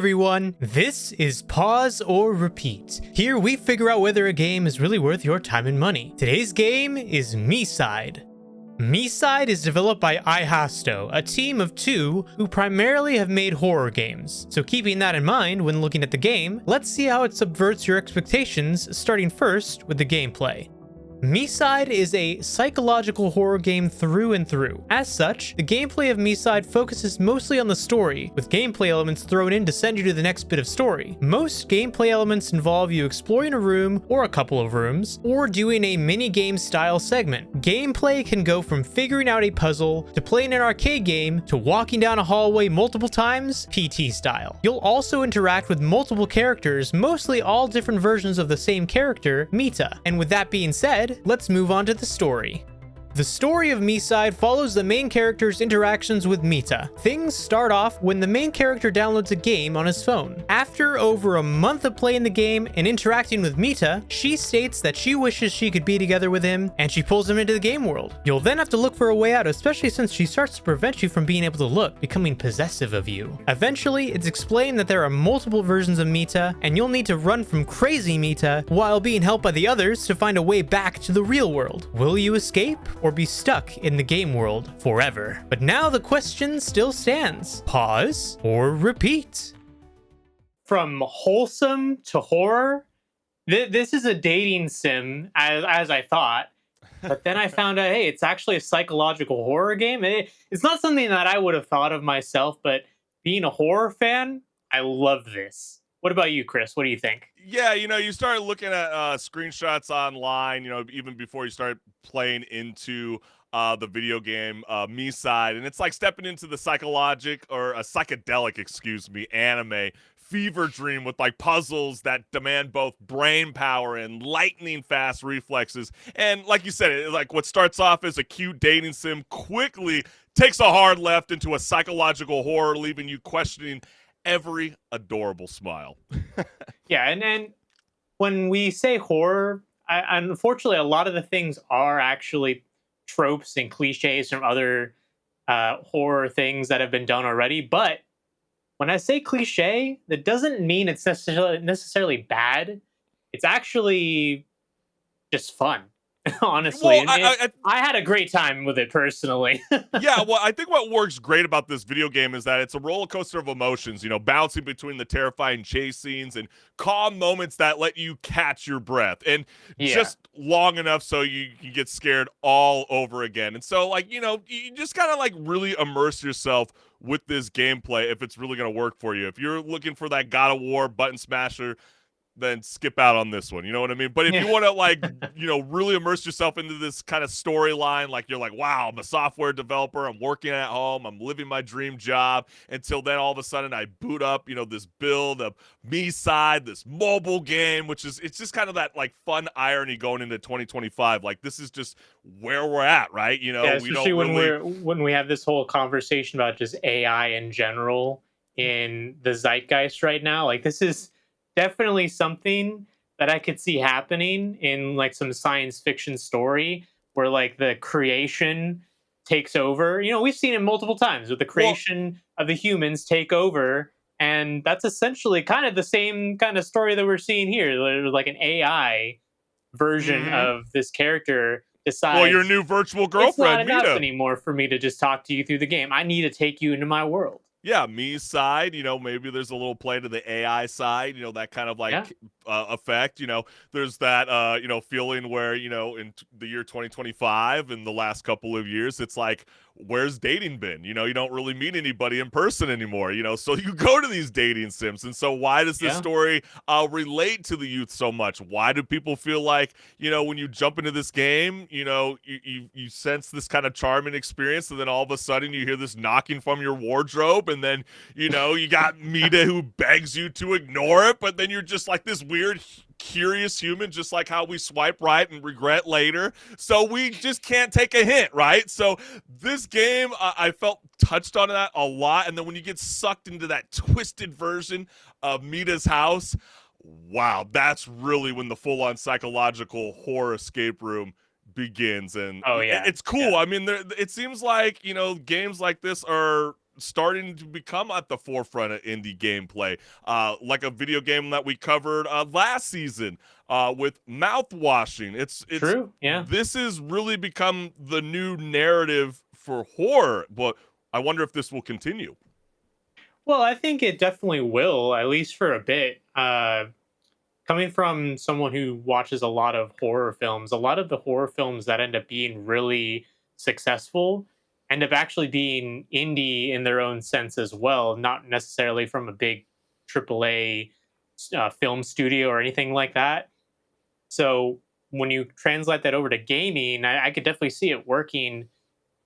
everyone, this is Pause or Repeat. Here we figure out whether a game is really worth your time and money. Today's game is MiSide. MiSide is developed by iHasto, a team of two who primarily have made horror games. So keeping that in mind when looking at the game, let's see how it subverts your expectations, starting first with the gameplay. MiSide is a psychological horror game through and through. As such, the gameplay of MiSide focuses mostly on the story, with gameplay elements thrown in to send you to the next bit of story. Most gameplay elements involve you exploring a room, or a couple of rooms, or doing a mini-game style segment. Gameplay can go from figuring out a puzzle, to playing an arcade game, to walking down a hallway multiple times, PT style. You'll also interact with multiple characters, mostly all different versions of the same character, Mita. And with that being said, let's move on to the story. The story of MiSide follows the main character's interactions with Mita. Things start off when the main character downloads a game on his phone. After over a month of playing the game and interacting with Mita, she states that she wishes she could be together with him, and she pulls him into the game world. You'll then have to look for a way out, especially since she starts to prevent you from being able to look, becoming possessive of you. Eventually, it's explained that there are multiple versions of Mita, and you'll need to run from Crazy Mita while being helped by the others to find a way back to the real world. Will you escape, or be stuck in the game world forever? But now the question still stands. Pause or repeat? From wholesome to horror, this is a dating sim, as I thought. But then I found out, hey, it's actually a psychological horror game. It's not something that I would have thought of myself, but being a horror fan, I love this. What about you, Chris? What do you think? Yeah, you start looking at screenshots online, even before you start playing into the video game MiSide, and it's like stepping into the psychedelic, anime fever dream with like puzzles that demand both brain power and lightning fast reflexes. And like you said, like what starts off as a cute dating sim quickly takes a hard left into a psychological horror, leaving you questioning every adorable smile. Yeah, and then when we say horror, unfortunately, a lot of the things are actually tropes and cliches from other horror things that have been done already. But when I say cliche, that doesn't mean it's necessarily bad. It's actually just fun. Honestly, Well, I had a great time with it personally. Yeah, well, I think what works great about this video game is that it's a roller coaster of emotions, bouncing between the terrifying chase scenes and calm moments that let you catch your breath, and just long enough so you can get scared all over again. And so, like, you just gotta like really immerse yourself with this gameplay if it's really gonna work for you. If you're looking for that God of War button smasher, then skip out on this one. You know what I mean? But if you want to like, really immerse yourself into this kind of storyline, like you're like, wow, I'm a software developer. I'm working at home. I'm living my dream job. Until then, all of a sudden I boot up, this build of MiSide, this mobile game, it's just kind of that like fun irony going into 2025. Like this is just where we're at, right? Yeah, we especially don't when we have this whole conversation about just AI in general in the zeitgeist right now. Like this is definitely something that I could see happening in like some science fiction story where like the creation takes over. We've seen it multiple times with the creation of the humans take over. And that's essentially kind of the same kind of story that we're seeing here. There's like an AI version of this character decides, your new virtual it's not girlfriend, enough Mita. anymore for me to just talk to you through the game. I need to take you into my world. Yeah, MiSide, maybe there's a little play to the AI side, that kind of like effect. There's that, feeling where, in the year 2025 and the last couple of years, it's like, where's dating been? You don't really meet anybody in person anymore, so you go to these dating sims. And so why does this story relate to the youth so much? Why do people feel like, when you jump into this game, you sense this kind of charming experience, and then all of a sudden you hear this knocking from your wardrobe, and then, you got Mita who begs you to ignore it, but then you're just like this weird, curious human, just like how we swipe right and regret later. So we just can't take a hint, right? So this game, I felt touched on that a lot. And then when you get sucked into that twisted version of Mita's house, wow, that's really when the full-on psychological horror escape room begins. And it's cool. I mean, it seems like, games like this are starting to become at the forefront of indie gameplay, like a video game that we covered last season with mouthwashing. It's True. Yeah. This has really become the new narrative for horror, but I wonder if this will continue. Well, I think it definitely will, at least for a bit. Coming from someone who watches a lot of horror films, a lot of the horror films that end up being really successful end up actually being indie in their own sense as well, not necessarily from a big AAA film studio or anything like that. So when you translate that over to gaming, I could definitely see it working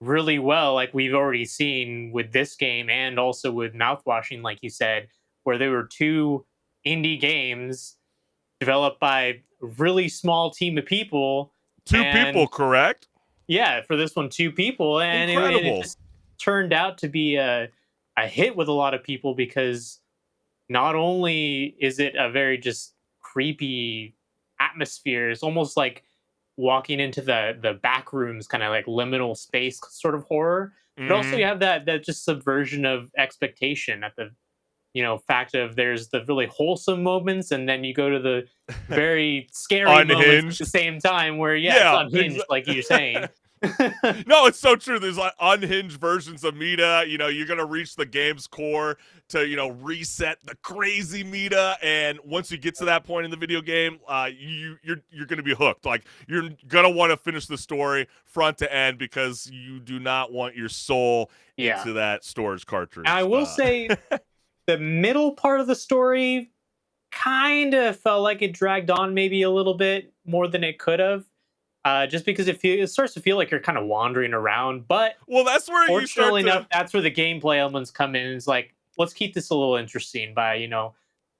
really well, like we've already seen with this game and also with mouthwashing, like you said, where there were two indie games developed by a really small team of people. Two people, And correct? yeah, for this one, two people. And it Incredible. just turned out to be a hit with a lot of people because not only is it a very just creepy atmosphere, it's almost like walking into the back rooms, kind of like liminal space sort of horror. But also you Mm-hmm. have that just subversion of expectation at the fact of there's the really wholesome moments and then you go to the very scary moments at the Unhinged. same time where yeah, it's Yeah. unhinged like you're saying. No, it's so true. There's like unhinged versions of Mita. You're gonna reach the game's core to reset the crazy Mita, and once you get to that point in the video game, you're gonna be hooked. Like you're gonna want to finish the story front to end because you do not want your soul Yeah. into that storage I cartridge. will say the middle part of the story kind of felt like it dragged on maybe a little bit more than it could have. Just because it starts to feel like you're kind of wandering around. But Well, that's where you start fortunately enough, to. that's where the gameplay elements come in. It's like, let's keep this a little interesting by,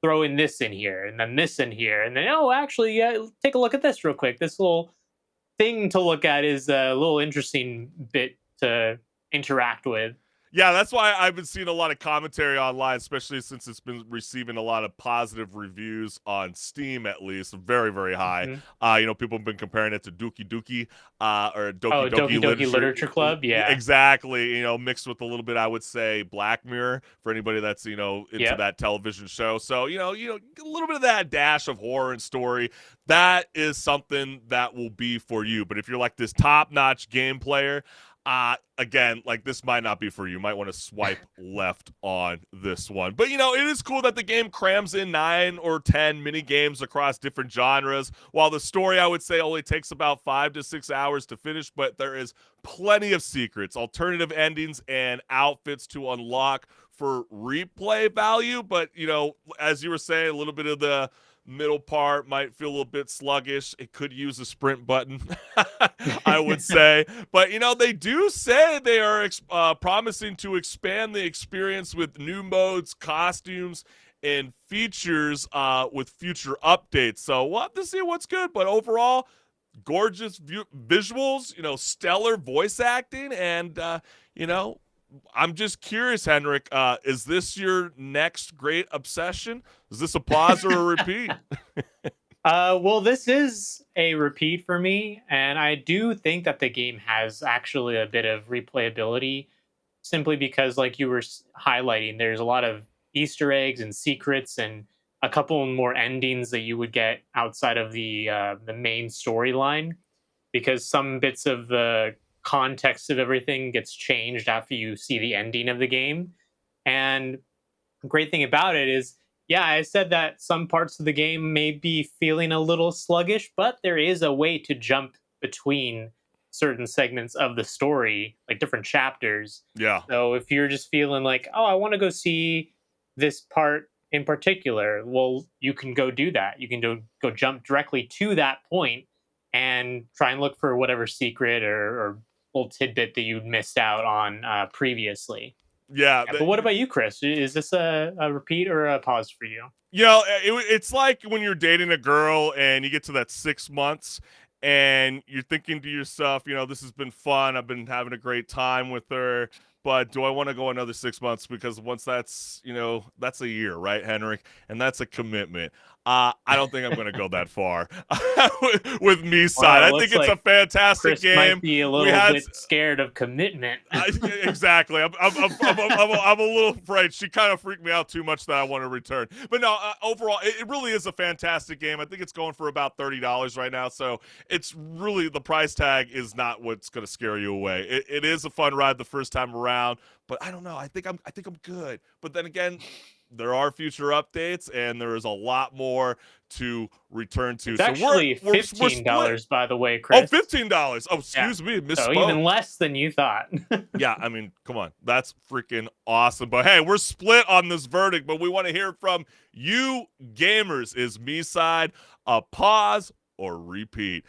throwing this in here and then this in here. And then, oh, actually, yeah, take a look at this real quick. This little thing to look at is a little interesting bit to interact with. Yeah, that's why I've been seeing a lot of commentary online, especially since it's been receiving a lot of positive reviews on Steam, at least very, very high. Mhm. People have been comparing it to Dookie Dookie, or Oh, Doki Doki Doki Doki Literature. Literature Club. Yeah. Exactly, mixed with a little bit, I would say, Black Mirror for anybody that's into Yep. that television show. So a little bit of that dash of horror and story. That is something that will be for you. But if you're like this top-notch game player, again, like this might not be for you. You might want to swipe left on this one. But it is cool that the game crams in 9 or 10 mini games across different genres. While the story, I would say, only takes about 5 to 6 hours to finish, but there is plenty of secrets, alternative endings, and outfits to unlock for replay value. But as you were saying, a little bit of the middle part might feel a little bit sluggish. It could use a sprint button, I would say. But they do say they are promising to expand the experience with new modes, costumes, and features with future updates. So we'll have to see what's good. But overall, gorgeous visuals, stellar voice acting, and I'm just curious, Henrik. Is this your next great obsession? Is this a pause or a repeat? Well, this is a repeat for me, and I do think that the game has actually a bit of replayability, simply because, like you were highlighting, there's a lot of Easter eggs and secrets, and a couple more endings that you would get outside of the main storyline, because some bits of the context of everything gets changed after you see the ending of the game. And great thing about it is, yeah, I said that some parts of the game may be feeling a little sluggish, but there is a way to jump between certain segments of the story, like different chapters. Yeah. So if you're just feeling like, oh, I want to go see this part in particular, well, you can go do that. You can go jump directly to that point and try and look for whatever secret or little tidbit that you missed out on previously. Yeah. Yeah, but what about you, Chris? Is this a repeat or a pause for you? It's like when you're dating a girl and you get to that 6 months and you're thinking to yourself, this has been fun. I've been having a great time with her, but do I want to go another 6 months? Because once that's a year, right, Henrik? And that's a commitment. I don't think I'm going to go that far with MiSide. Wow, I looks think it's a like fantastic Chris game. might be a We little had bit scared of commitment. exactly. I'm a little afraid. She kind of freaked me out too much that I want to return. But no, overall, it really is a fantastic game. I think it's going for about $30 right now. So it's really, the price tag is not what's going to scare you away. It is a fun ride the first time around, but I don't know. I think I'm good. But then again, there are future updates, and there is a lot more to return to. It's So actually we're split. $15, by the way, Oh, Chris. $15. Oh, Yeah. excuse me, So even misspoke. less than you thought. Yeah, I mean, come on. That's freaking awesome. But hey, we're split on this verdict, but we want to hear from you gamers. Is MiSide a pause or repeat?